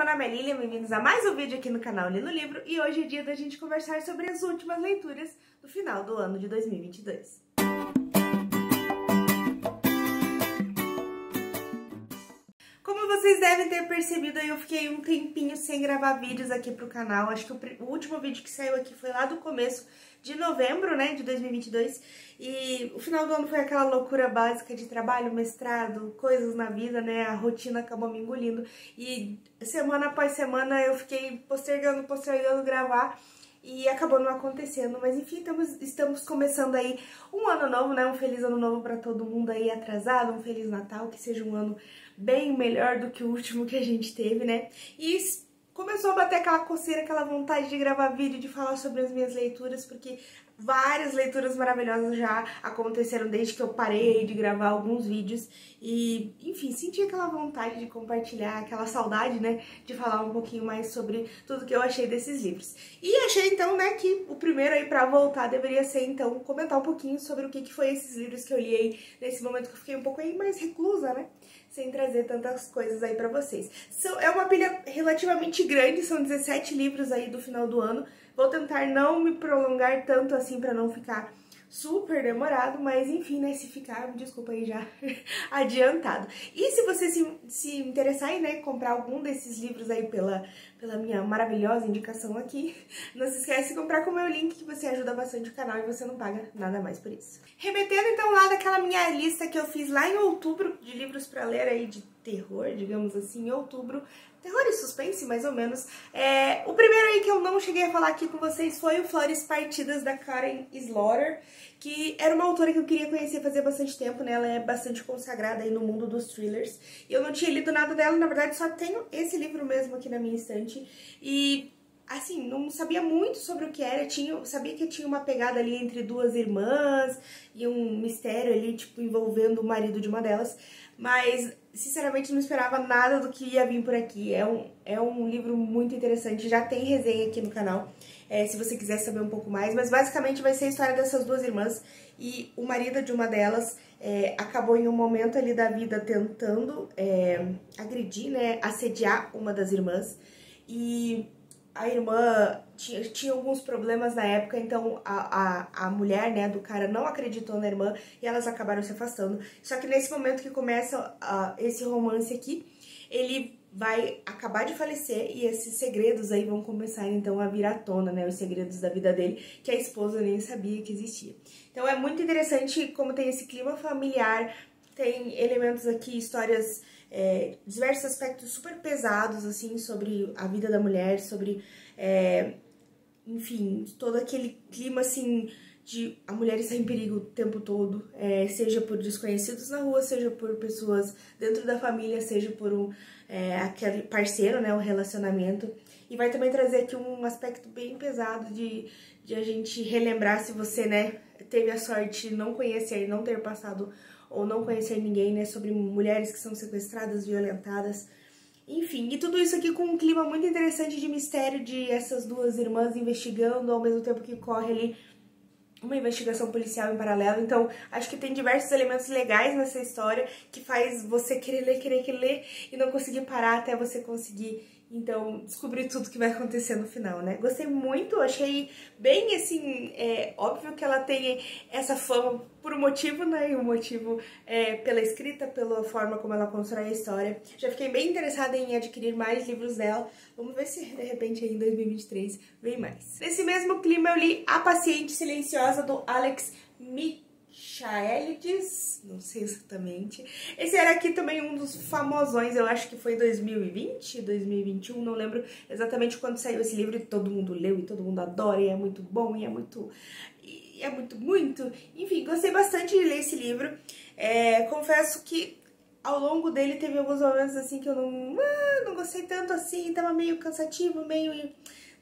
meu nome é Lilian, bem-vindos a mais um vídeo aqui no canal Li no Livro e hoje é dia da gente conversar sobre as últimas leituras do final do ano de 2022. Como vocês devem ter percebido, eu fiquei um tempinho sem gravar vídeos aqui pro canal. Acho que o último vídeo que saiu aqui foi lá do começo de novembro, né, de 2022. E o final do ano foi aquela loucura básica de trabalho, mestrado, coisas na vida, né, a rotina acabou me engolindo. E semana após semana eu fiquei postergando gravar. E acabou não acontecendo, mas enfim, estamos começando aí um ano novo, né? Um feliz ano novo pra todo mundo aí atrasado, um feliz Natal, que seja um ano bem melhor do que o último que a gente teve, né? E começou a bater aquela coceira, aquela vontade de gravar vídeo, de falar sobre as minhas leituras, porque várias leituras maravilhosas já aconteceram desde que eu parei de gravar alguns vídeos e, enfim, senti aquela vontade de compartilhar, aquela saudade, né, de falar um pouquinho mais sobre tudo que eu achei desses livros. E achei, então, né, que o primeiro aí pra voltar deveria ser, então, comentar um pouquinho sobre o que foi esses livros que eu li aí nesse momento que eu fiquei um pouco aí mais reclusa, né, sem trazer tantas coisas aí pra vocês. É uma pilha relativamente grande, são 17 livros aí do final do ano. Vou tentar não me prolongar tanto assim pra não ficar super demorado, mas enfim, né, se ficar, desculpa aí já adiantado. E se você se interessar em, né, comprar algum desses livros aí pela minha maravilhosa indicação aqui, não se esquece de comprar com o meu link, que você ajuda bastante o canal e você não paga nada mais por isso. Remetendo então lá daquela minha lista que eu fiz lá em outubro, de livros pra ler aí de terror, digamos assim, em outubro, terror e suspense, mais ou menos. O primeiro aí que eu não cheguei a falar aqui com vocês foi o Flores Partidas, da Karin Slaughter, que era uma autora que eu queria conhecer fazia bastante tempo, né? Ela é bastante consagrada aí no mundo dos thrillers. E eu não tinha lido nada dela, na verdade só tenho esse livro mesmo aqui na minha estante. E, assim, não sabia muito sobre o que era, sabia que tinha uma pegada ali entre duas irmãs e um mistério ali, tipo, envolvendo o marido de uma delas. Mas, sinceramente, não esperava nada do que ia vir por aqui. É um livro muito interessante, já tem resenha aqui no canal, se você quiser saber um pouco mais. Mas, basicamente, vai ser a história dessas duas irmãs e o marido de uma delas acabou em um momento ali da vida tentando agredir, né, assediar uma das irmãs. E a irmã tinha alguns problemas na época, então a mulher, né, do cara não acreditou na irmã e elas acabaram se afastando. Só que nesse momento que começa esse romance aqui, ele vai acabar de falecer e esses segredos aí vão começar então a vir à tona, né, os segredos da vida dele, que a esposa nem sabia que existia. Então é muito interessante como tem esse clima familiar, tem elementos aqui, histórias, diversos aspectos super pesados, assim, sobre a vida da mulher, sobre, enfim, todo aquele clima, assim, de a mulher estar em perigo o tempo todo, seja por desconhecidos na rua, seja por pessoas dentro da família, seja por aquele parceiro, né, um relacionamento. E vai também trazer aqui um aspecto bem pesado de a gente relembrar, se você, né, teve a sorte de não conhecer, não ter passado ou não conhecer ninguém, né, sobre mulheres que são sequestradas, violentadas, enfim, e tudo isso aqui com um clima muito interessante de mistério de essas duas irmãs investigando, ao mesmo tempo que corre ali uma investigação policial em paralelo. Então, acho que tem diversos elementos legais nessa história que faz você querer ler e não conseguir parar até você conseguir, então, descobrir tudo que vai acontecer no final, né? Gostei muito, achei bem, assim, óbvio que ela tem essa fama por um motivo, né? E o motivo é pela escrita, pela forma como ela constrói a história. Já fiquei bem interessada em adquirir mais livros dela. Vamos ver se, de repente, aí em 2023 vem mais. Nesse mesmo clima, eu li A Paciente Silenciosa, do Alex Michaelides, não sei exatamente. Esse era aqui também um dos famosões, eu acho que foi 2020, 2021, não lembro exatamente quando saiu esse livro, e todo mundo leu e todo mundo adora, e é muito bom, e é muito, enfim, gostei bastante de ler esse livro. Confesso que ao longo dele teve alguns momentos assim que eu não gostei tanto assim, tava meio cansativo, meio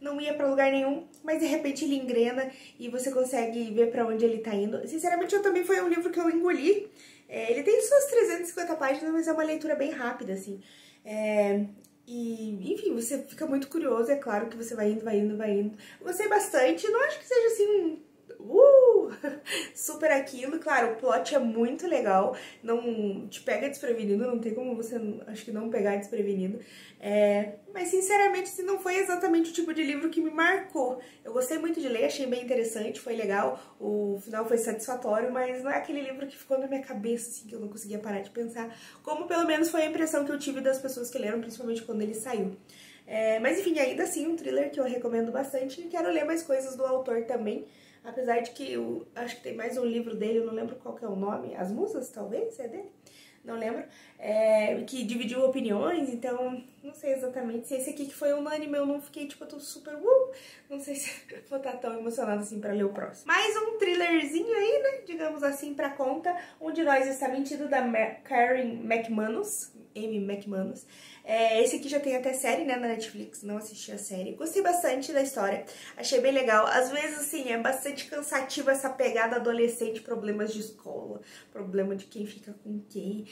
não ia pra lugar nenhum, mas de repente ele engrena e você consegue ver pra onde ele tá indo. Sinceramente, também foi um livro que eu engoli. Ele tem suas 350 páginas, mas é uma leitura bem rápida, assim. E, enfim, você fica muito curioso, é claro que você vai indo. Gostei bastante, não acho que seja, assim, super aquilo. Claro, o plot é muito legal, não te pega desprevenido, não tem como você, acho que não pegar desprevenido. Mas sinceramente, se não foi exatamente o tipo de livro que me marcou. Eu gostei muito de ler, achei bem interessante, foi legal, o final foi satisfatório, mas não é aquele livro que ficou na minha cabeça, assim, que eu não conseguia parar de pensar, como pelo menos foi a impressão que eu tive das pessoas que leram, principalmente quando ele saiu. Mas enfim, ainda assim, um thriller que eu recomendo bastante e quero ler mais coisas do autor também. Apesar de que eu acho que tem mais um livro dele, eu não lembro qual que é o nome, As Musas, talvez, é dele? Não lembro. Que dividiu opiniões, então não sei exatamente se esse aqui que foi unânime, eu não fiquei, tipo, eu tô super, não sei se vou estar tão emocionada assim pra ler o próximo. Mais um thrillerzinho aí, né, digamos assim, pra conta, Um de Nós Está Mentindo, da Karen McManus, Amy McManus. Esse aqui já tem até série, né, na Netflix, não assisti a série. Gostei bastante da história, achei bem legal. Às vezes, assim, é bastante cansativo essa pegada adolescente, problemas de escola, problema de quem fica com quem.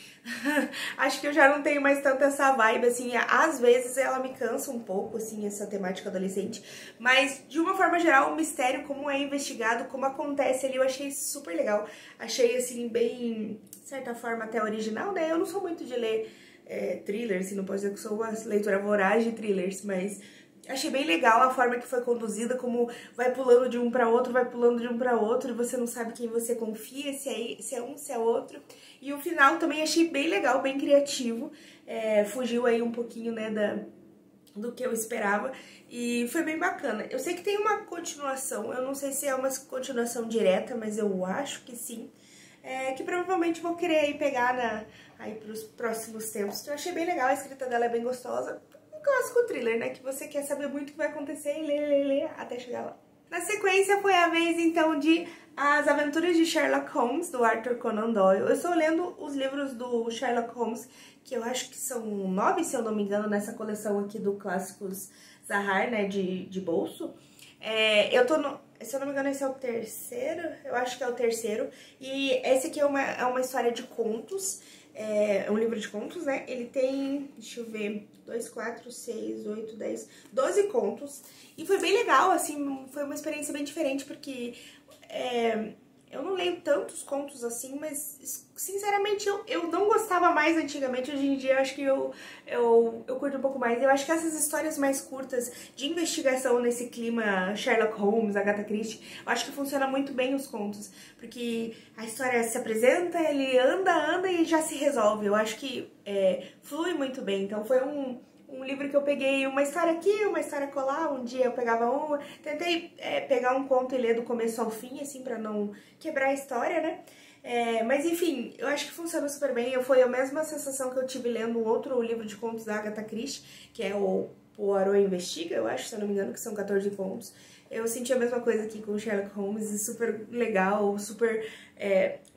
Acho que eu já não tenho mais tanto essa vibe, assim, às vezes ela me cansa um pouco, assim, essa temática adolescente. Mas, de uma forma geral, o mistério, como é investigado, como acontece ali, eu achei super legal. Achei, assim, bem, de certa forma, até original, né? Eu não sou muito de ler thrillers, não posso dizer que sou uma leitora voraz de thrillers, mas achei bem legal a forma que foi conduzida, como vai pulando de um pra outro, vai pulando de um pra outro, e você não sabe quem você confia, se é um, se é outro. E o final também achei bem legal, bem criativo, fugiu aí um pouquinho, né, do que eu esperava, e foi bem bacana. Eu sei que tem uma continuação, eu não sei se é uma continuação direta, mas eu acho que sim. Que provavelmente vou querer aí pegar aí pros próximos tempos. Eu achei bem legal, a escrita dela é bem gostosa. Um clássico thriller, né? Que você quer saber muito o que vai acontecer e ler até chegar lá. Na sequência foi a vez, então, de As Aventuras de Sherlock Holmes, do Arthur Conan Doyle. Eu estou lendo os livros do Sherlock Holmes, que eu acho que são 9, se eu não me engano, nessa coleção aqui do Clássicos Zahar, né, de bolso. Eu tô no... Se eu não me engano, esse é o terceiro, eu acho que é o terceiro, e esse aqui é uma história de contos, é um livro de contos, né? Ele tem, deixa eu ver, 2, 4, 6, 8, 10, 12 contos, e foi bem legal, assim, foi uma experiência bem diferente, porque eu não leio tantos contos assim, mas sinceramente eu não gostava mais antigamente. Hoje em dia eu acho que eu curto um pouco mais. Eu acho que essas histórias mais curtas de investigação nesse clima Sherlock Holmes, Agatha Christie, eu acho que funciona muito bem os contos, porque a história se apresenta, ele anda e já se resolve. Eu acho que flui muito bem, então foi um livro que eu peguei uma história aqui, uma história colar, um dia eu pegava uma, tentei pegar um conto e ler do começo ao fim, assim, pra não quebrar a história, né? Mas enfim, eu acho que funciona super bem. Foi a mesma sensação que eu tive lendo um outro livro de contos da Agatha Christie, que é o Poirot Investiga, eu acho, se eu não me engano, que são 14 contos. Eu senti a mesma coisa aqui com o Sherlock Holmes, super legal, super...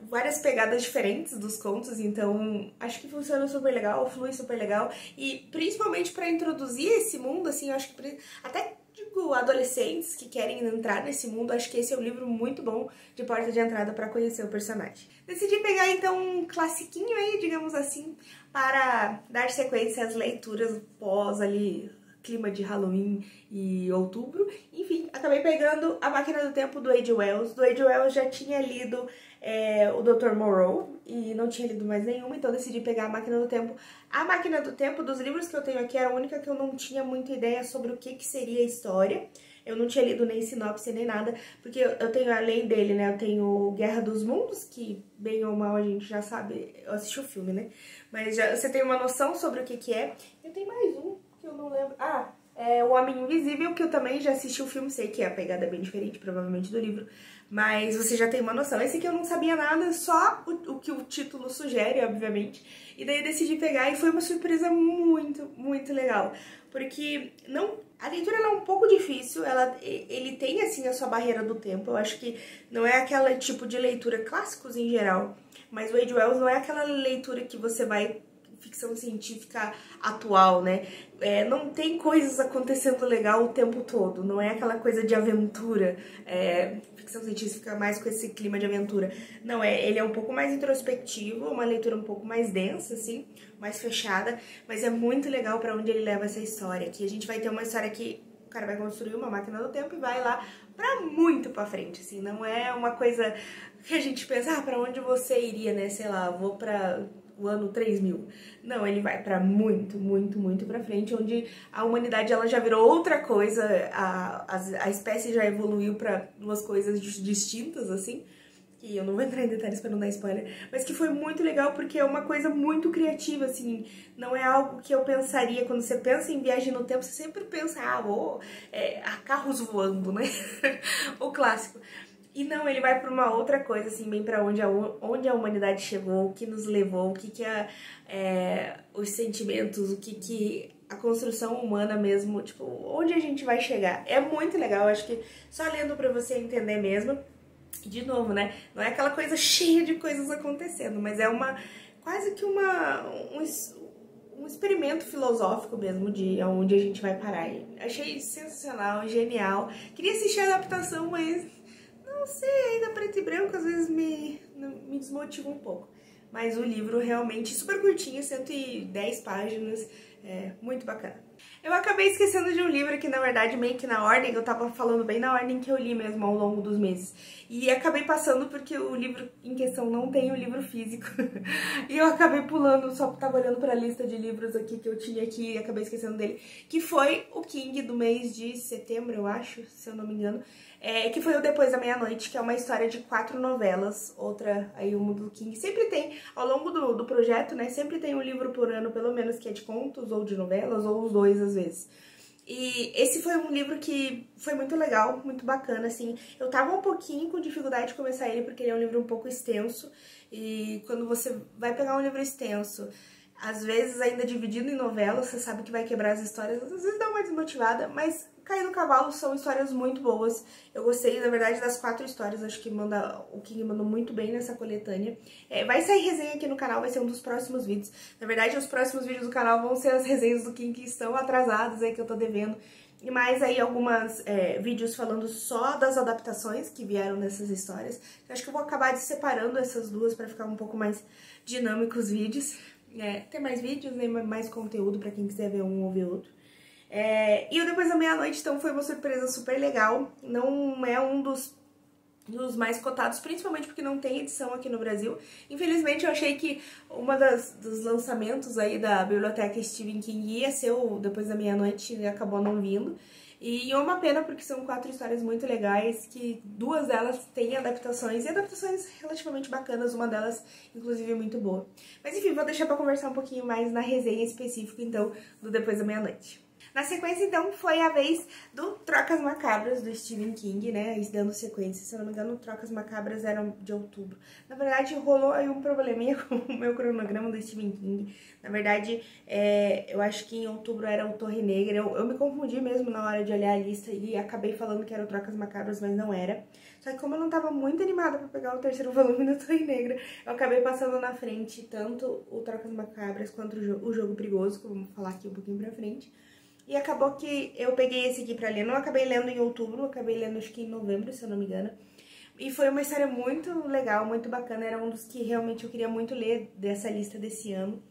várias pegadas diferentes dos contos, então acho que funciona super legal, flui super legal, e principalmente para introduzir esse mundo, assim, eu acho que até digo adolescentes que querem entrar nesse mundo, acho que esse é um livro muito bom de porta de entrada para conhecer o personagem. Decidi pegar então um classiquinho aí, digamos assim, para dar sequência às leituras pós ali, clima de Halloween e outubro. Enfim, acabei pegando A Máquina do Tempo, do H.G. Wells. Do H.G. Wells já tinha lido o Dr. Moreau e não tinha lido mais nenhuma, então decidi pegar A Máquina do Tempo. A Máquina do Tempo, dos livros que eu tenho aqui, era a única que eu não tinha muita ideia sobre o que seria a história. Eu não tinha lido nem sinopse nem nada, porque eu tenho, além dele, né, eu tenho Guerra dos Mundos, que bem ou mal a gente já sabe, eu assisti o filme, né, mas já, você tem uma noção sobre o que é. Eu tenho mais um, que eu não lembro, O Homem Invisível, que eu também já assisti o filme, sei que a pegada é bem diferente, provavelmente, do livro, mas você já tem uma noção. Esse aqui eu não sabia nada, só o que o título sugere, obviamente, e daí eu decidi pegar e foi uma surpresa muito, muito legal, porque a leitura ela é um pouco difícil, ele tem, assim, a sua barreira do tempo. Eu acho que não é aquele tipo de leitura clássicos em geral, mas o H.G. Wells não é aquela leitura que você vai ficção científica atual, né? Não tem coisas acontecendo legal o tempo todo, não é aquela coisa de aventura, ficção científica mais com esse clima de aventura. Não, ele é um pouco mais introspectivo, uma leitura um pouco mais densa, assim, mais fechada, mas é muito legal pra onde ele leva essa história. Aqui a gente vai ter uma história que cara vai construir uma máquina do tempo e vai lá pra muito pra frente, assim, não é uma coisa que a gente pensa, ah, pra onde você iria, né, sei lá, vou pra o ano 3000. Não, ele vai pra muito, muito, muito pra frente, onde a humanidade ela já virou outra coisa, a espécie já evoluiu pra duas coisas distintas, assim, que eu não vou entrar em detalhes pra não dar spoiler, mas que foi muito legal porque é uma coisa muito criativa, assim, não é algo que eu pensaria, quando você pensa em viagem no tempo, você sempre pensa, carros voando, né, o clássico. E não, ele vai pra uma outra coisa, assim, bem pra onde a humanidade chegou, o que nos levou, o que os sentimentos, o que a construção humana mesmo, tipo, onde a gente vai chegar. É muito legal, acho que só lendo pra você entender mesmo. De novo, né? Não é aquela coisa cheia de coisas acontecendo, mas é quase que um experimento filosófico mesmo de aonde a gente vai parar. Achei sensacional, genial. Queria assistir a adaptação, mas não sei, ainda preto e branco às vezes me desmotiva um pouco. Mas o livro realmente super curtinho, 110 páginas, muito bacana. Eu acabei esquecendo de um livro que, na verdade, meio que na ordem, eu tava falando bem na ordem que eu li mesmo ao longo dos meses. E acabei passando porque o livro em questão não tem o livro físico. E eu acabei pulando, só tava olhando pra lista de livros aqui que eu tinha aqui e acabei esquecendo dele. Que foi o King do mês de setembro, eu acho, se eu não me engano. Que foi o Depois da Meia-Noite, que é uma história de 4 novelas, outra aí uma do King. Sempre tem, ao longo do projeto, né, sempre tem um livro por ano, pelo menos, que é de contos ou de novelas, ou os dois às vezes. E esse foi um livro que foi muito legal, muito bacana, assim. Eu tava um pouquinho com dificuldade de começar ele, porque ele é um livro um pouco extenso, e quando você vai pegar um livro extenso, às vezes ainda dividido em novelas, você sabe que vai quebrar as histórias, às vezes dá uma desmotivada, mas Cair no Cavalo são histórias muito boas. Eu gostei, na verdade, das 4 histórias, acho que o King mandou muito bem nessa coletânea. Vai sair resenha aqui no canal, vai ser um dos próximos vídeos. Na verdade, os próximos vídeos do canal vão ser as resenhas do King que estão atrasadas, aí que eu tô devendo. E mais aí algumas vídeos falando só das adaptações que vieram dessas histórias. Eu acho que eu vou acabar separando essas duas pra ficar um pouco mais dinâmicos os vídeos. Ter mais vídeos, né, mais conteúdo pra quem quiser ver um ou ver outro. E o Depois da Meia-Noite, então, foi uma surpresa super legal. Não é um dos mais cotados, principalmente porque não tem edição aqui no Brasil. Infelizmente, eu achei que uma dos lançamentos aí da biblioteca Stephen King ia ser o Depois da Meia-Noite e acabou não vindo. E é uma pena porque são 4 histórias muito legais, que 2 delas têm adaptações, e adaptações relativamente bacanas, uma delas, inclusive, é muito boa. Mas enfim, vou deixar pra conversar um pouquinho mais na resenha específica, então, do Depois da Meia-Noite. Na sequência, então, foi a vez do Trocas Macabras, do Stephen King, né, dando sequência. Se eu não me engano, Trocas Macabras eram de outubro. Na verdade, rolou aí um probleminha com o meu cronograma do Stephen King. Na verdade, eu acho que em outubro era o Torre Negra. Eu me confundi mesmo na hora de olhar a lista e acabei falando que era o Trocas Macabras, mas não era. Só que como eu não tava muito animada pra pegar o 3º volume da Torre Negra, eu acabei passando na frente tanto o Trocas Macabras quanto o Jogo Perigoso, que eu vou falar aqui um pouquinho pra frente. E acabou que eu peguei esse aqui pra ler. Não acabei lendo em outubro, acabei lendo acho que em novembro, se eu não me engano. E foi uma história muito legal, muito bacana. Era um dos que realmente eu queria muito ler dessa lista desse ano.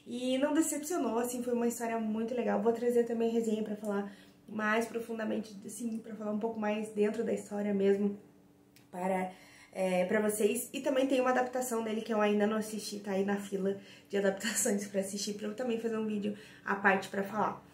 E não decepcionou, assim, foi uma história muito legal. Vou trazer também resenha pra falar mais profundamente, assim, pra falar um pouco mais dentro da história mesmo pra vocês. E também tem uma adaptação dele que eu ainda não assisti, tá aí na fila de adaptações pra assistir, pra eu também fazer um vídeo à parte pra falar.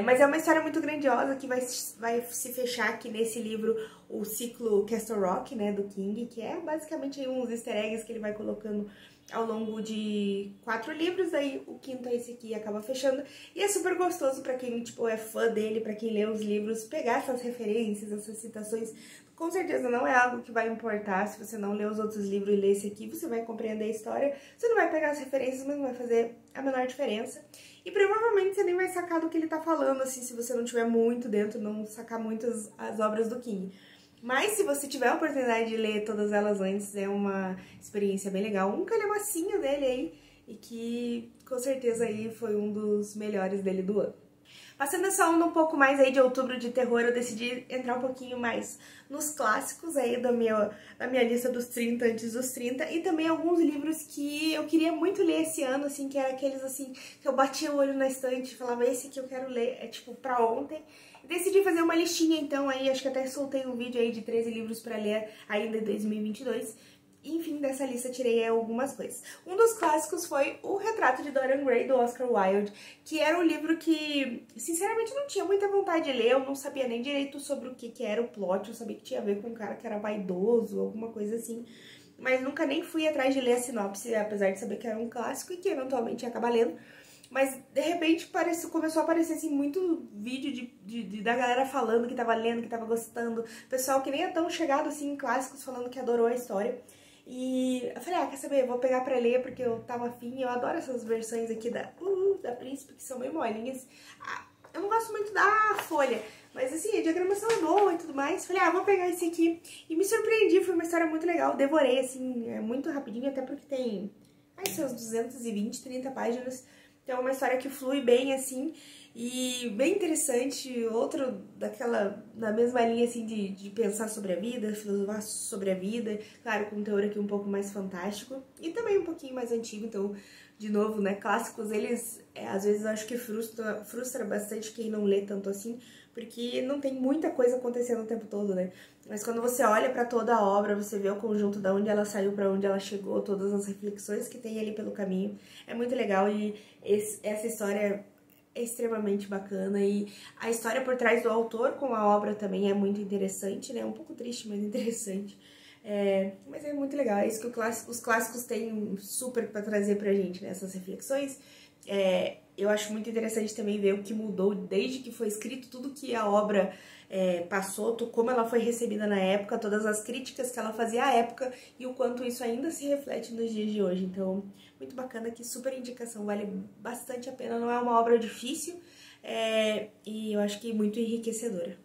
Mas é uma história muito grandiosa que vai se fechar aqui nesse livro, o ciclo Castle Rock, né, do King, que é basicamente uns easter eggs que ele vai colocando ao longo de 4 livros, aí o 5º é esse aqui e acaba fechando. E é super gostoso pra quem, tipo, é fã dele, pra quem lê os livros, pegar essas referências, essas citações. Com certeza não é algo que vai importar se você não ler os outros livros e ler esse aqui, você vai compreender a história, você não vai pegar as referências, mas não vai fazer a menor diferença. E provavelmente você nem vai sacar do que ele tá falando, assim, se você não tiver muito dentro, não sacar muitas as obras do King. Mas se você tiver a oportunidade de ler todas elas antes, é uma experiência bem legal. Um calhamacinho dele aí, e que com certeza aí foi um dos melhores dele do ano. Passando essa onda um pouco mais aí de outubro de terror, eu decidi entrar um pouquinho mais nos clássicos aí da minha lista dos 30 antes dos 30 e também alguns livros que eu queria muito ler esse ano, assim, que eram aqueles, assim, que eu batia o olho na estante e falava, esse que eu quero ler, é tipo pra ontem. Decidi fazer uma listinha então aí, acho que até soltei um vídeo aí de 13 livros pra ler ainda em 2022. Enfim, dessa lista tirei algumas coisas. Um dos clássicos foi O Retrato de Dorian Gray, do Oscar Wilde, que era um livro que, sinceramente, eu não tinha muita vontade de ler, eu não sabia nem direito sobre o que era o plot, eu sabia que tinha a ver com um cara que era vaidoso, alguma coisa assim, mas nunca nem fui atrás de ler a sinopse, apesar de saber que era um clássico e que eventualmente ia acabar lendo. Mas, de repente, começou a aparecer, assim, muito vídeo da galera falando que tava lendo, que tava gostando, pessoal que nem é tão chegado, assim, em clássicos, falando que adorou a história. E eu falei, quer saber, eu vou pegar pra ler porque eu tava afim, eu adoro essas versões aqui da Príncipe, que são meio molinhas. Eu não gosto muito da folha, mas assim, a diagramação é boa e tudo mais. Falei, vou pegar esse aqui. E me surpreendi, foi uma história muito legal, devorei, assim, muito rapidinho, até porque tem, seus 220, 30 páginas. Então é uma história que flui bem, assim, e bem interessante, outro na mesma linha, assim, de pensar sobre a vida, filosofar sobre a vida, claro, com um teor aqui um pouco mais fantástico, e também um pouquinho mais antigo, então, de novo, né, clássicos, eles, às vezes, eu acho que frustra bastante quem não lê tanto assim, porque não tem muita coisa acontecendo o tempo todo, né? Mas quando você olha pra toda a obra, você vê o conjunto da onde ela saiu pra onde ela chegou, todas as reflexões que tem ali pelo caminho, é muito legal e essa história é extremamente bacana e a história por trás do autor com a obra também é muito interessante, né? Um pouco triste, mas interessante. Mas é muito legal, é isso que os clássicos têm super pra trazer pra gente, né? Essas reflexões. Eu acho muito interessante também ver o que mudou desde que foi escrito, tudo que a obra passou, como ela foi recebida na época, todas as críticas que ela fazia à época e o quanto isso ainda se reflete nos dias de hoje. Então, muito bacana aqui, super indicação, vale bastante a pena, não é uma obra difícil e eu acho que muito enriquecedora.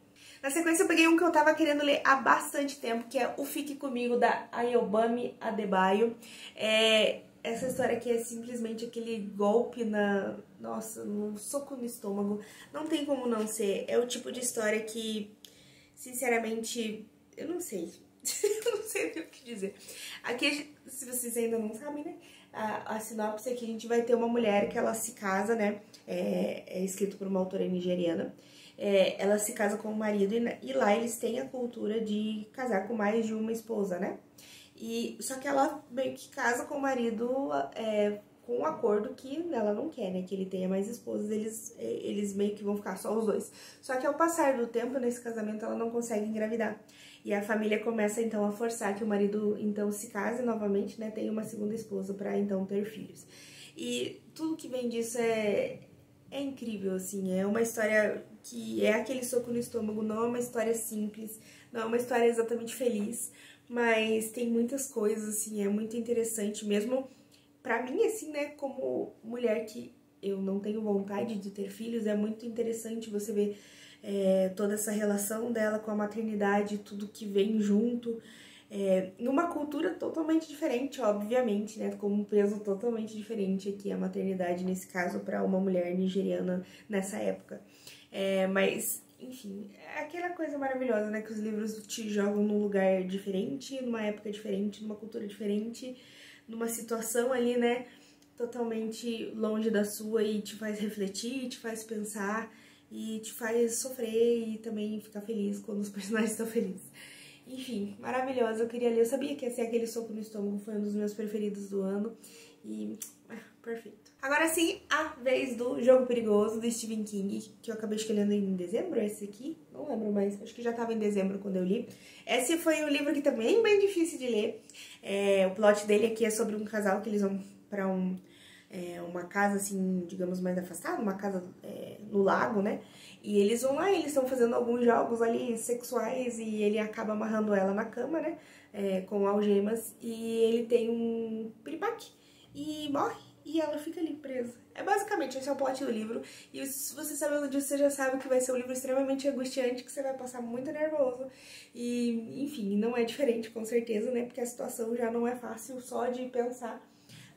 Na sequência eu peguei um que eu tava querendo ler há bastante tempo, que é O Fique Comigo, da Ayobami Adebayo. Essa história aqui é simplesmente aquele golpe nossa, um soco no estômago. Não tem como não ser. É o tipo de história que, sinceramente, eu não sei. Eu não sei o que dizer. Aqui, se vocês ainda não sabem, né? A sinopse aqui, a gente vai ter uma mulher que ela se casa, né? É escrito por uma autora nigeriana. Ela se casa com o marido e lá eles têm a cultura de casar com mais de uma esposa, né? Só que ela meio que casa com o marido com um acordo que ela não quer, né? Que ele tenha mais esposas, eles meio que vão ficar só os dois. Só que ao passar do tempo nesse casamento ela não consegue engravidar. E a família começa então a forçar que o marido então se case novamente, né? Tenha uma segunda esposa para então ter filhos. E tudo que vem disso é incrível, assim, é uma história que é aquele soco no estômago, não é uma história simples, não é uma história exatamente feliz, mas tem muitas coisas, assim, é muito interessante, mesmo pra mim, assim, né, como mulher que eu não tenho vontade de ter filhos, é muito interessante você ver toda essa relação dela com a maternidade, tudo que vem junto, numa cultura totalmente diferente, obviamente, né, com um peso totalmente diferente aqui a maternidade, nesse caso, para uma mulher nigeriana nessa época. Mas, enfim, é aquela coisa maravilhosa, né, que os livros te jogam num lugar diferente, numa época diferente, numa cultura diferente, numa situação ali, né, totalmente longe da sua e te faz refletir, te faz pensar e te faz sofrer e também ficar feliz quando os personagens estão felizes. Enfim, maravilhosa, eu queria ler, eu sabia que ia ser aquele soco no estômago, foi um dos meus preferidos do ano e perfeito. Agora sim, a vez do Jogo Perigoso, do Stephen King, que eu acabei escolhendo em dezembro, esse aqui, não lembro mais, acho que já tava em dezembro quando eu li. Esse foi um livro que também é bem difícil de ler, o plot dele aqui é sobre um casal que eles vão pra uma casa, assim, digamos, mais afastada, uma casa no lago, né? E eles vão lá, eles estão fazendo alguns jogos ali sexuais e ele acaba amarrando ela na cama, né? Com algemas e ele tem um piripaque e morre e ela fica ali presa. Basicamente, esse é o plot do livro. E se você sabendo disso, você já sabe que vai ser um livro extremamente angustiante, que você vai passar muito nervoso. E, enfim, não é diferente, com certeza, né? Porque a situação já não é fácil só de pensar.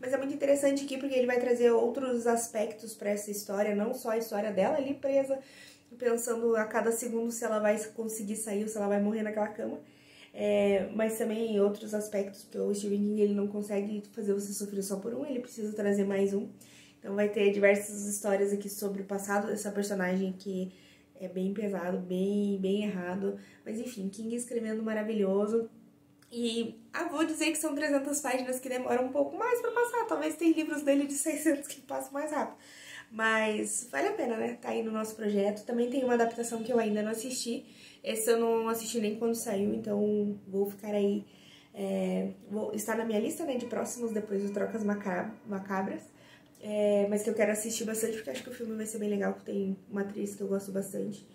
mas é muito interessante aqui porque ele vai trazer outros aspectos para essa história, não só a história dela ali presa, pensando a cada segundo se ela vai conseguir sair ou se ela vai morrer naquela cama, mas também em outros aspectos, porque o Stephen King ele não consegue fazer você sofrer só por um, ele precisa trazer mais um. Então vai ter diversas histórias aqui sobre o passado dessa personagem que é bem pesado, bem errado, mas enfim, King escrevendo maravilhoso. E vou dizer que são 300 páginas que demoram um pouco mais pra passar, talvez tem livros dele de 600 que passam mais rápido. Mas vale a pena, né? Tá aí no nosso projeto. Também tem uma adaptação que eu ainda não assisti. Esse eu não assisti nem quando saiu, então vou ficar aí... vou estar na minha lista, né, de próximos, depois do Trocas Macabras. Mas que eu quero assistir bastante, porque acho que o filme vai ser bem legal, porque tem uma atriz que eu gosto bastante.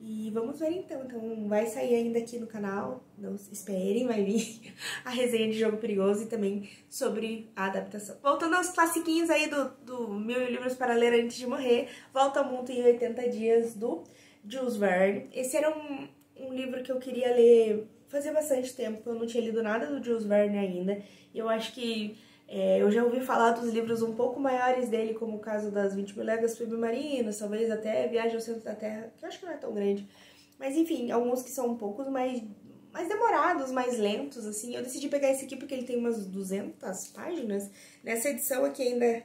E vamos ver então. Então vai sair ainda aqui no canal, não esperem, vai vir a resenha de Jogo Perigoso e também sobre a adaptação. Voltando aos classiquinhos aí do 1000 livros para ler antes de morrer, Volta ao Mundo em 80 dias, do Jules Verne. Esse era um livro que eu queria ler fazia bastante tempo, eu não tinha lido nada do Jules Verne ainda, e eu acho que eu já ouvi falar dos livros um pouco maiores dele, como o caso das 20.000 Léguas Submarinas, talvez até Viagem ao Centro da Terra, que eu acho que não é tão grande. Mas enfim, alguns que são um pouco mais demorados, mais lentos, assim. Eu decidi pegar esse aqui porque ele tem umas 200 páginas. Nessa edição aqui ainda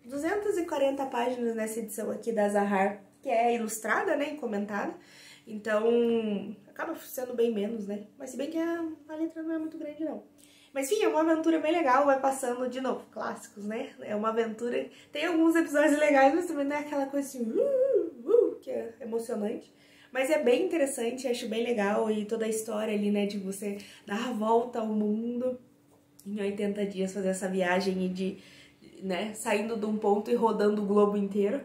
240 páginas nessa edição aqui da Zahar, que é ilustrada, né, e comentada. Então, acaba sendo bem menos, né? Mas se bem que a letra não é muito grande, não. Mas enfim, é uma aventura bem legal, vai passando de novo, clássicos, né? É uma aventura, tem alguns episódios legais, mas também não é aquela coisa assim, que é emocionante. Mas é bem interessante, acho bem legal, e toda a história ali, né, de você dar a volta ao mundo em 80 dias, fazer essa viagem e né, saindo de um ponto e rodando o globo inteiro,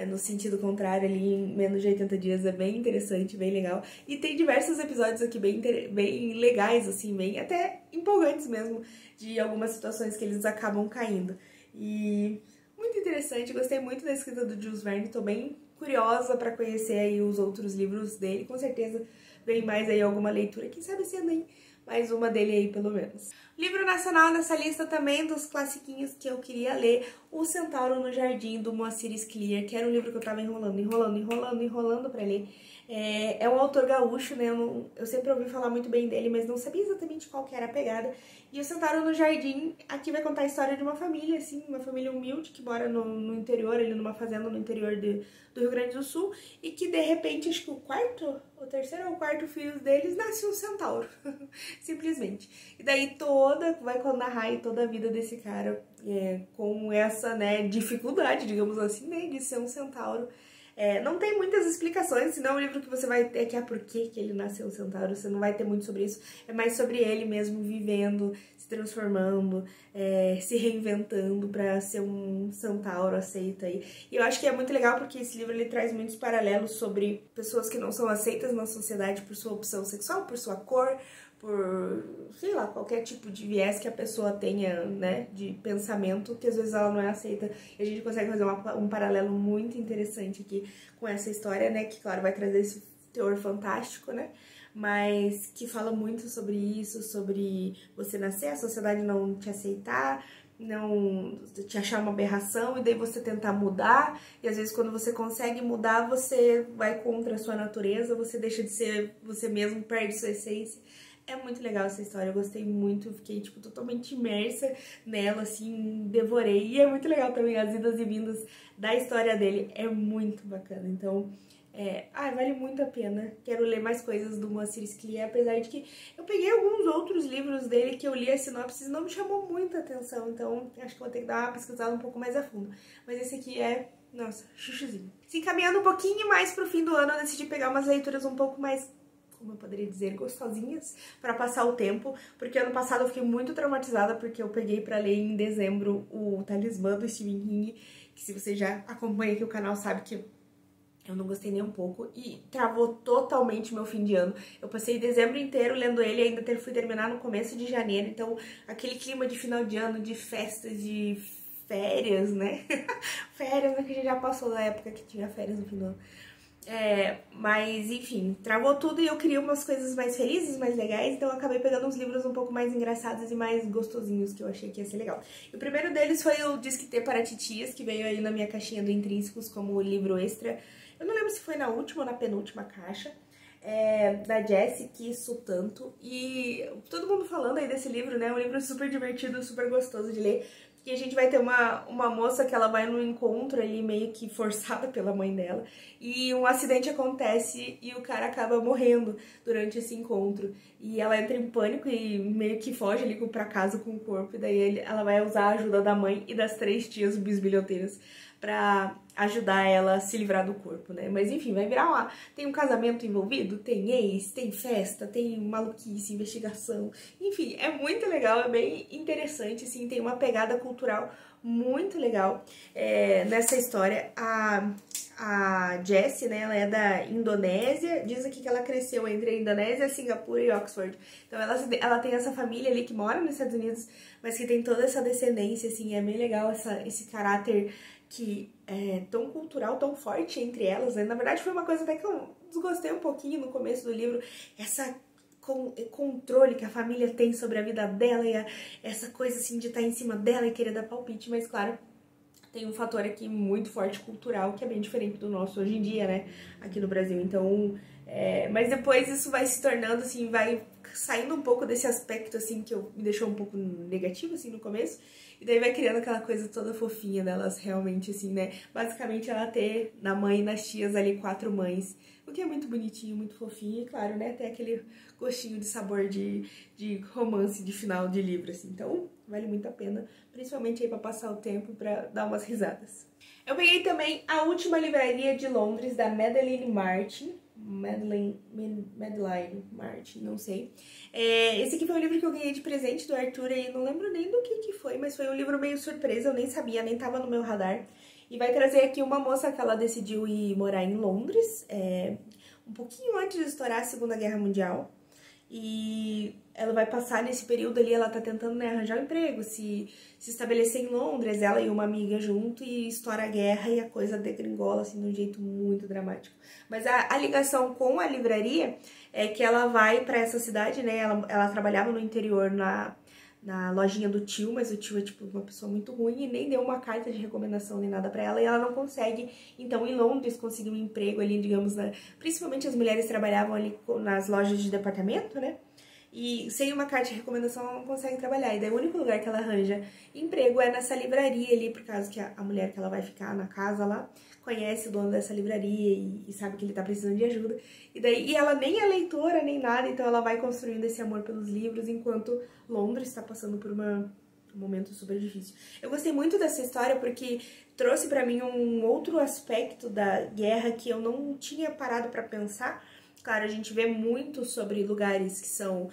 no sentido contrário ali, em menos de 80 dias, é bem interessante, bem legal. E tem diversos episódios aqui bem legais, assim, bem até empolgantes mesmo, de algumas situações que eles acabam caindo. E muito interessante, gostei muito da escrita do Jules Verne, tô bem curiosa pra conhecer aí os outros livros dele, com certeza vem mais aí alguma leitura, quem sabe sendo aí mais uma dele aí, pelo menos. Livro nacional nessa lista também dos classiquinhos que eu queria ler, O Centauro no Jardim, do Moacir Scliar, que era um livro que eu tava enrolando pra ler. É um autor gaúcho, né? Eu sempre ouvi falar muito bem dele, mas não sabia exatamente qual que era a pegada. E O Centauro no Jardim, aqui vai contar a história de uma família, assim, uma família humilde que mora no interior, ali numa fazenda no interior do Rio Grande do Sul, e que de repente, acho que o terceiro ou quarto filho deles nasce um centauro, simplesmente. E daí vai narrar aí toda a vida desse cara com essa, né, dificuldade, digamos assim, né, de ser um centauro. Não tem muitas explicações, senão o livro que você vai ter por que ele nasceu um centauro, você não vai ter muito sobre isso, é mais sobre ele mesmo vivendo, se transformando, se reinventando pra ser um centauro aceito aí. E eu acho que é muito legal porque esse livro ele traz muitos paralelos sobre pessoas que não são aceitas na sociedade por sua opção sexual, por sua cor, por, sei lá, qualquer tipo de viés que a pessoa tenha, né, de pensamento, que às vezes ela não é aceita. E a gente consegue fazer um paralelo muito interessante aqui com essa história, né, que, claro, vai trazer esse teor fantástico, né, mas que fala muito sobre isso, sobre você nascer, a sociedade não te aceitar, não te achar uma aberração e daí você tentar mudar, e às vezes quando você consegue mudar, você vai contra a sua natureza, você deixa de ser você mesmo, perde sua essência. É muito legal essa história, eu gostei muito, fiquei, tipo, totalmente imersa nela, assim, devorei. E é muito legal também as idas e vindas da história dele, é muito bacana. Então, vale muito a pena. Quero ler mais coisas do Moacir Scliar, apesar de que eu peguei alguns outros livros dele que eu li as sinopses e não me chamou muita atenção, então acho que vou ter que dar uma pesquisada um pouco mais a fundo. Mas esse aqui nossa, chuchuzinho. Se encaminhando um pouquinho mais pro fim do ano, eu decidi pegar umas leituras um pouco mais, como eu poderia dizer, gostosinhas pra passar o tempo, porque ano passado eu fiquei muito traumatizada porque eu peguei pra ler em dezembro o Talismã do Stephen King, que se você já acompanha aqui o canal sabe que eu não gostei nem um pouco e travou totalmente meu fim de ano. Eu passei dezembro inteiro lendo ele e ainda fui terminar no começo de janeiro, então aquele clima de final de ano, de festas, de férias, né? Férias, né? Que a gente já passou da época que tinha férias no fim do ano. Mas, enfim, travou tudo e eu queria umas coisas mais felizes, mais legais, então eu acabei pegando uns livros um pouco mais engraçados e mais gostosinhos, que eu achei que ia ser legal. E o primeiro deles foi o Disque T para Titias, que veio aí na minha caixinha do Intrínsecos como livro extra. Eu não lembro se foi na última ou na penúltima caixa. Da Jessie, que isso tanto. E todo mundo falando aí desse livro, né? É um livro super divertido, super gostoso de ler. E a gente vai ter uma moça que ela vai num encontro ali meio que forçada pela mãe dela. E um acidente acontece e o cara acaba morrendo durante esse encontro. E ela entra em pânico e meio que foge ali pra casa com o corpo. E daí ela vai usar a ajuda da mãe e das 3 tias bisbilhoteiras pra ajudar ela a se livrar do corpo, né? Mas enfim, vai virar uma... Tem um casamento envolvido, tem ex, tem festa, tem maluquice, investigação. Enfim, é muito legal, é bem interessante, assim, tem uma pegada cultural muito legal nessa história. A Jessie, né, ela é da Indonésia, diz aqui que ela cresceu entre a Indonésia, Singapura e Oxford. Então ela tem essa família ali que mora nos Estados Unidos, mas que tem toda essa descendência, assim, é bem legal esse caráter que é tão cultural, tão forte entre elas, né? Na verdade foi uma coisa até que eu desgostei um pouquinho no começo do livro, essa controle que a família tem sobre a vida dela e essa coisa assim de estar em cima dela e querer dar palpite, mas claro, tem um fator aqui muito forte cultural que é bem diferente do nosso hoje em dia, né, aqui no Brasil. Então, mas depois isso vai se tornando assim, vai saindo um pouco desse aspecto assim que me deixou um pouco negativo assim no começo. E daí vai criando aquela coisa toda fofinha delas realmente, assim, né? Basicamente ela ter na mãe e nas tias ali 4 mães. O que é muito bonitinho, muito fofinho. E claro, né? Tem aquele gostinho de sabor de romance de final de livro, assim. Então, vale muito a pena. Principalmente aí pra passar o tempo, pra dar umas risadas. Eu peguei também A Última Livraria de Londres, da Madeline Martin. Madeline Martin, não sei. Esse aqui foi um livro que eu ganhei de presente do Arthur e não lembro nem do que foi, mas foi um livro meio surpresa, eu nem sabia, nem tava no meu radar. E vai trazer aqui uma moça que ela decidiu ir morar em Londres, um pouquinho antes de estourar a Segunda Guerra Mundial. E ela vai passar nesse período ali, ela tá tentando, né, arranjar um emprego, se estabelecer em Londres, ela e uma amiga junto, e estoura a guerra e a coisa degringola, assim, de um jeito muito dramático. Mas a ligação com a livraria é que ela vai pra essa cidade, né, ela trabalhava no interior na lojinha do tio, mas o tio é, tipo, uma pessoa muito ruim e nem deu uma carta de recomendação nem nada pra ela, e ela não consegue, então, em Londres, conseguir um emprego ali, digamos, principalmente as mulheres trabalhavam ali nas lojas de departamento, né, e sem uma carta de recomendação ela não consegue trabalhar, e daí o único lugar que ela arranja emprego é nessa livraria ali, por causa que a mulher que ela vai ficar na casa lá conhece o dono dessa livraria e sabe que ele tá precisando de ajuda. E ela nem é leitora, nem nada, então ela vai construindo esse amor pelos livros, enquanto Londres está passando por um momento super difícil. Eu gostei muito dessa história porque trouxe pra mim um outro aspecto da guerra que eu não tinha parado pra pensar. Claro, a gente vê muito sobre lugares que são...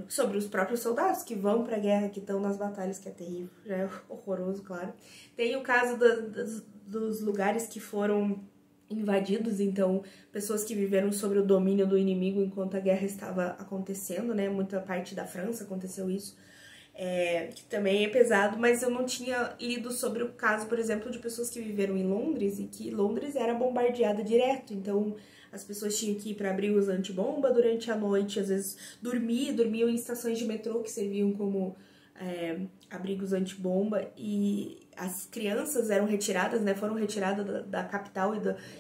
sobre os próprios soldados que vão pra guerra, que estão nas batalhas, que é terrível, já é horroroso, claro. Tem o caso dos lugares que foram invadidos, então pessoas que viveram sobre o domínio do inimigo enquanto a guerra estava acontecendo, né? Muita parte da França aconteceu isso, que também é pesado, mas eu não tinha lido sobre o caso, por exemplo, de pessoas que viveram em Londres e que Londres era bombardeada direto, então as pessoas tinham que ir para abrigos antibomba durante a noite, às vezes dormiam em estações de metrô que serviam como abrigos antibomba, e as crianças eram retiradas, né, foram retiradas da capital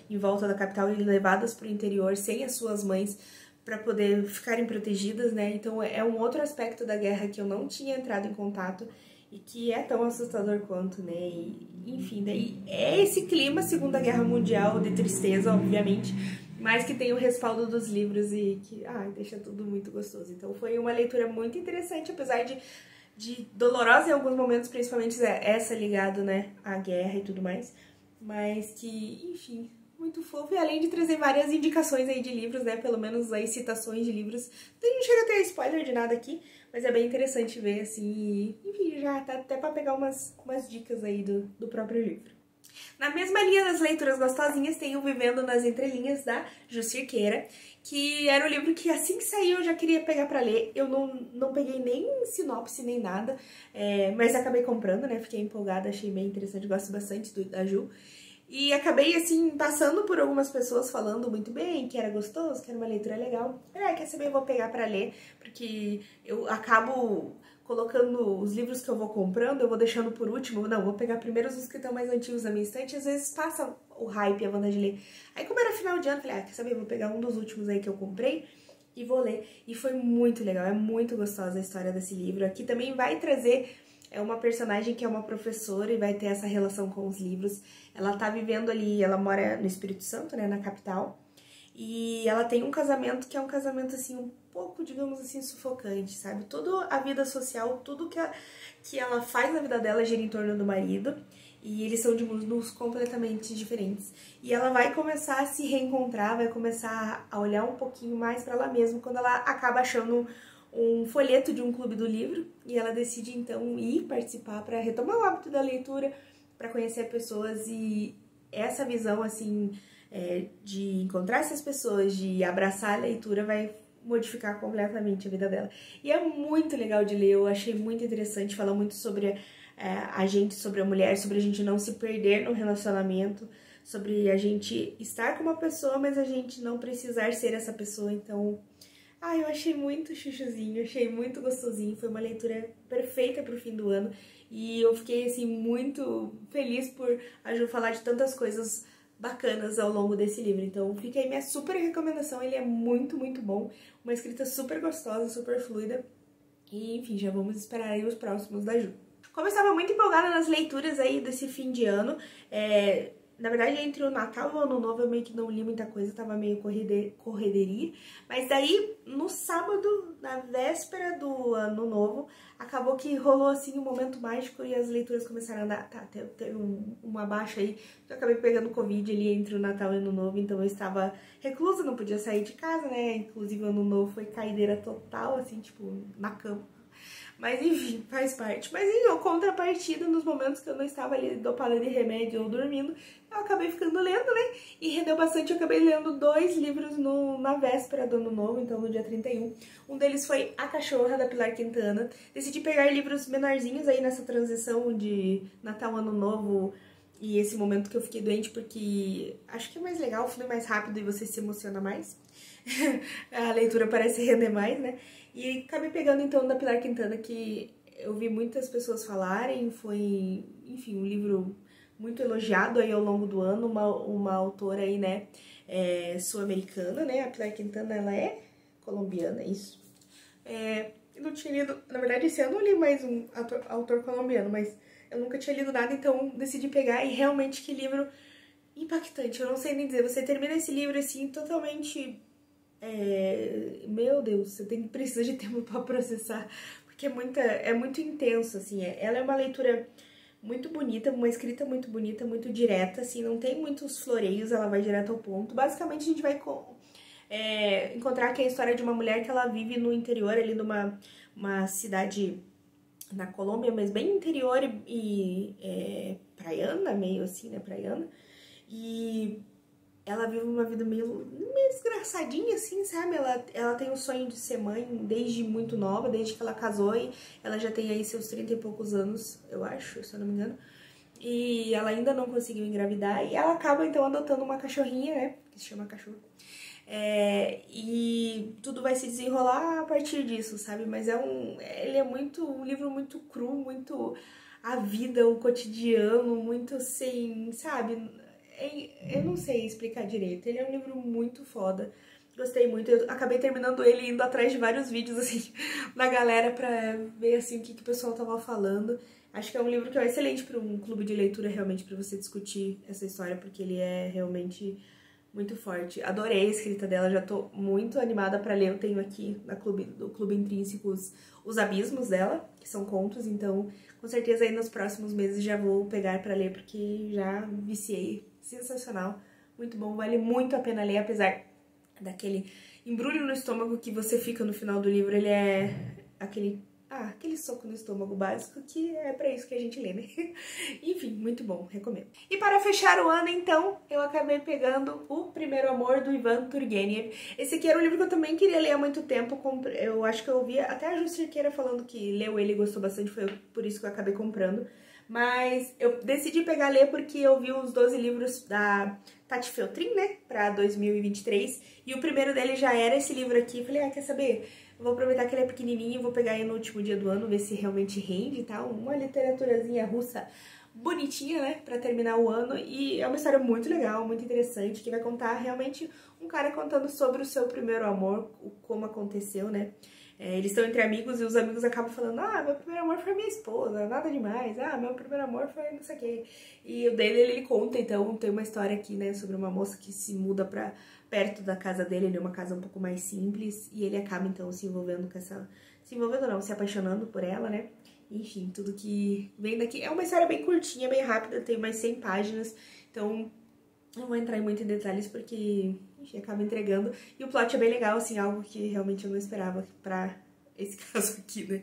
em volta da capital e levadas para o interior sem as suas mães para poder ficarem protegidas, né? Então é um outro aspecto da guerra que eu não tinha entrado em contato e que é tão assustador quanto, né? E, enfim, daí é esse clima Segunda Guerra Mundial de tristeza, obviamente, mas que tem o respaldo dos livros e que deixa tudo muito gostoso. Então foi uma leitura muito interessante, apesar de dolorosa em alguns momentos, principalmente essa ligado, né, à guerra e tudo mais, mas que, enfim, muito fofo, e além de trazer várias indicações aí de livros, né, pelo menos aí citações de livros, não chega a ter spoiler de nada aqui, mas é bem interessante ver, assim, e, enfim, já tá até pra pegar umas dicas aí do próprio livro. Na mesma linha das leituras gostosinhas tem o Vivendo nas Entrelinhas, da Ju Cirqueira, que era um livro que assim que saiu eu já queria pegar pra ler. Eu não peguei nem sinopse, nem nada, mas acabei comprando, né? Fiquei empolgada, achei bem interessante, gosto bastante da Ju. E acabei, assim, passando por algumas pessoas falando muito bem, que era gostoso, que era uma leitura legal. Quer saber, eu vou pegar pra ler, porque eu acabo colocando os livros que eu vou comprando, eu vou deixando por último. Não, vou pegar primeiro os que estão mais antigos na minha estante, às vezes passa o hype, a vontade de ler. Aí como era final de ano, falei, quer saber, vou pegar um dos últimos aí que eu comprei e vou ler. E foi muito legal, é muito gostosa a história desse livro. Aqui também vai trazer uma personagem que é uma professora e vai ter essa relação com os livros. Ela tá vivendo ali, ela mora no Espírito Santo, né, na capital, e ela tem um casamento que é um casamento, assim, um pouco, digamos assim, sufocante, sabe? Toda a vida social, tudo que ela faz na vida dela gira em torno do marido, e eles são de mundos completamente diferentes. E ela vai começar a se reencontrar, vai começar a olhar um pouquinho mais pra ela mesma, quando ela acaba achando um folheto de um clube do livro, e ela decide então ir participar para retomar o hábito da leitura, para conhecer pessoas, e essa visão assim de encontrar essas pessoas, de abraçar a leitura, vai modificar completamente a vida dela. E é muito legal de ler, eu achei muito interessante, fala muito sobre a gente, sobre a mulher, sobre a gente não se perder no relacionamento, sobre a gente estar com uma pessoa, mas a gente não precisar ser essa pessoa. Então, eu achei muito chuchuzinho, achei muito gostosinho, foi uma leitura perfeita pro fim do ano e eu fiquei, assim, muito feliz por a Ju falar de tantas coisas bacanas ao longo desse livro. Então fica aí minha super recomendação, ele é muito, muito bom, uma escrita super gostosa, super fluida e, enfim, já vamos esperar aí os próximos da Ju. Como eu estava muito empolgada nas leituras aí desse fim de ano, na verdade, entre o Natal e o Ano Novo eu meio que não li muita coisa, tava meio correderia. Mas daí, no sábado, na véspera do Ano Novo, acabou que rolou assim um momento mágico e as leituras começaram a dar. Teve uma baixa aí, eu acabei pegando Covid ali entre o Natal e o Ano Novo, então eu estava reclusa, não podia sair de casa, né? Inclusive o Ano Novo foi caideira total, assim, tipo, na cama. Mas enfim, faz parte. Mas em contrapartida, nos momentos que eu não estava ali dopada de remédio ou dormindo, eu acabei ficando lendo, né? E rendeu bastante, eu acabei lendo 2 livros na véspera do Ano Novo, então no dia 31. Um deles foi A Cachorra, da Pilar Quintana. Decidi pegar livros menorzinhos aí nessa transição de Natal, Ano Novo e esse momento que eu fiquei doente, porque acho que é mais legal, flui mais rápido e você se emociona mais. A leitura parece render mais, né? E acabei pegando então da Pilar Quintana, que eu vi muitas pessoas falarem, foi, enfim, um livro muito elogiado aí ao longo do ano, uma autora aí, né, sul-americana, né? A Pilar Quintana, ela é colombiana, isso. Eu não tinha lido, na verdade esse ano eu li mais um autor colombiano, mas eu nunca tinha lido nada, então decidi pegar e realmente que livro impactante, eu não sei nem dizer. Você termina esse livro assim totalmente... meu Deus, você precisa de tempo pra processar, porque é muito intenso, assim, ela é uma leitura muito bonita, uma escrita muito bonita, muito direta, assim, não tem muitos floreios, ela vai direto ao ponto. Basicamente a gente vai encontrar aqui a história de uma mulher que ela vive no interior ali de uma cidade na Colômbia, mas bem interior e praiana, meio assim, né, praiana, e ela vive uma vida meio desgraçadinha, assim, sabe? Ela tem o sonho de ser mãe desde muito nova, desde que ela casou, e ela já tem aí seus 30 e poucos anos, eu acho, se eu não me engano. E ela ainda não conseguiu engravidar, e ela acaba, então, adotando uma cachorrinha, né? Que se chama Cachorro. E tudo vai se desenrolar a partir disso, sabe? Mas ele é um livro muito cru, muito a vida, o cotidiano, muito assim, sabe? Eu não sei explicar direito, ele é um livro muito foda, gostei muito, eu acabei terminando ele indo atrás de vários vídeos, assim, da galera pra ver, assim, o que o pessoal tava falando. Acho que é um livro que é excelente para um clube de leitura, realmente, pra você discutir essa história, porque ele é realmente muito forte. Adorei a escrita dela, já tô muito animada pra ler, eu tenho aqui do Clube Intrínseco os abismos dela, que são contos, então com certeza aí nos próximos meses já vou pegar pra ler, porque já viciei. Sensacional, muito bom, vale muito a pena ler, apesar daquele embrulho no estômago que você fica no final do livro, ele é aquele soco no estômago básico, que é pra isso que a gente lê, né? Enfim, muito bom, recomendo. E para fechar o ano, então, eu acabei pegando O Primeiro Amor, do Ivan Turgenev. Esse aqui era um livro que eu também queria ler há muito tempo, eu acho que eu ouvi até a Ju Cerqueira falando que leu ele e gostou bastante, foi por isso que eu acabei comprando. Mas eu decidi pegar ler porque eu vi os 12 livros da Tati Feltrin, né, pra 2023, e o primeiro dele já era esse livro aqui. Falei, quer saber? Eu vou aproveitar que ele é pequenininho, vou pegar ele no último dia do ano, ver se realmente rende e tal. Uma literaturazinha russa bonitinha, né, pra terminar o ano, e é uma história muito legal, muito interessante, que vai contar realmente um cara contando sobre o seu primeiro amor, como aconteceu, né. Eles estão entre amigos e os amigos acabam falando, meu primeiro amor foi minha esposa, nada demais, meu primeiro amor foi não sei o quê. E o dele, ele conta, então, tem uma história aqui, né, sobre uma moça que se muda pra perto da casa dele, ele é uma casa um pouco mais simples, e ele acaba, então, se envolvendo com essa... Se envolvendo não, se apaixonando por ela, né. Enfim, tudo que vem daqui. É uma história bem curtinha, bem rápida, tem mais 100 páginas, então não vou entrar muito em detalhes porque, enfim, acaba entregando. E o plot é bem legal, assim, algo que realmente eu não esperava pra esse caso aqui, né?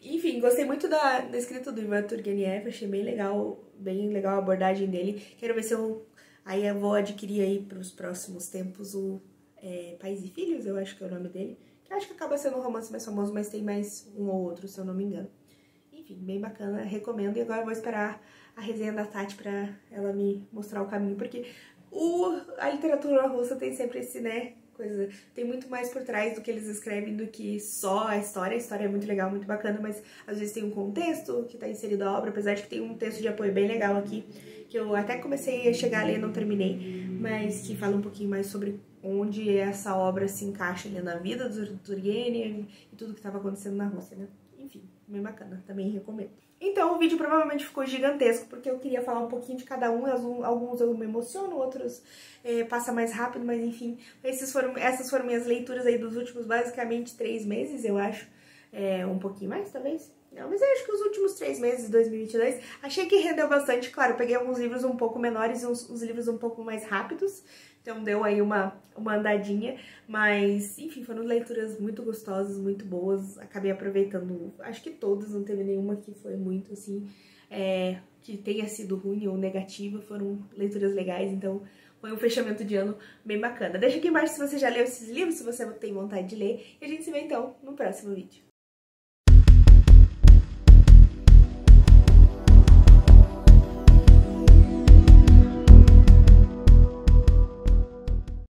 Enfim, gostei muito da escrita do Ivan Turgenev, achei bem legal a abordagem dele. Quero ver se aí eu vou adquirir aí pros próximos tempos o Pais e Filhos, eu acho que é o nome dele. Que acho que acaba sendo um romance mais famoso, mas tem mais um ou outro, se eu não me engano. Enfim, bem bacana, recomendo. E agora eu vou esperar a resenha da Tati pra ela me mostrar o caminho, porque a literatura russa tem sempre esse, né, coisa, tem muito mais por trás do que eles escrevem do que só a história. A história é muito legal, muito bacana, mas às vezes tem um contexto que tá inserido a obra, apesar de que tem um texto de apoio bem legal aqui, que eu até comecei a chegar a ler, não terminei, mas que fala um pouquinho mais sobre onde essa obra se encaixa ali na vida do Turgenev e tudo que estava acontecendo na Rússia, né? Enfim, bem bacana, também recomendo. Então o vídeo provavelmente ficou gigantesco, porque eu queria falar um pouquinho de cada um, alguns eu me emociono, outros passa mais rápido, mas enfim, essas foram minhas leituras aí dos últimos basicamente 3 meses, eu acho, um pouquinho mais talvez. Não, mas eu acho que os últimos 3 meses de 2022, achei que rendeu bastante. Claro, eu peguei alguns livros um pouco menores e uns livros um pouco mais rápidos, então deu aí uma andadinha, mas enfim, foram leituras muito gostosas, muito boas, acabei aproveitando, acho que todas, não teve nenhuma que foi muito assim, que tenha sido ruim ou negativa, foram leituras legais, então foi um fechamento de ano bem bacana. Deixa aqui embaixo se você já leu esses livros, se você tem vontade de ler, e a gente se vê então no próximo vídeo.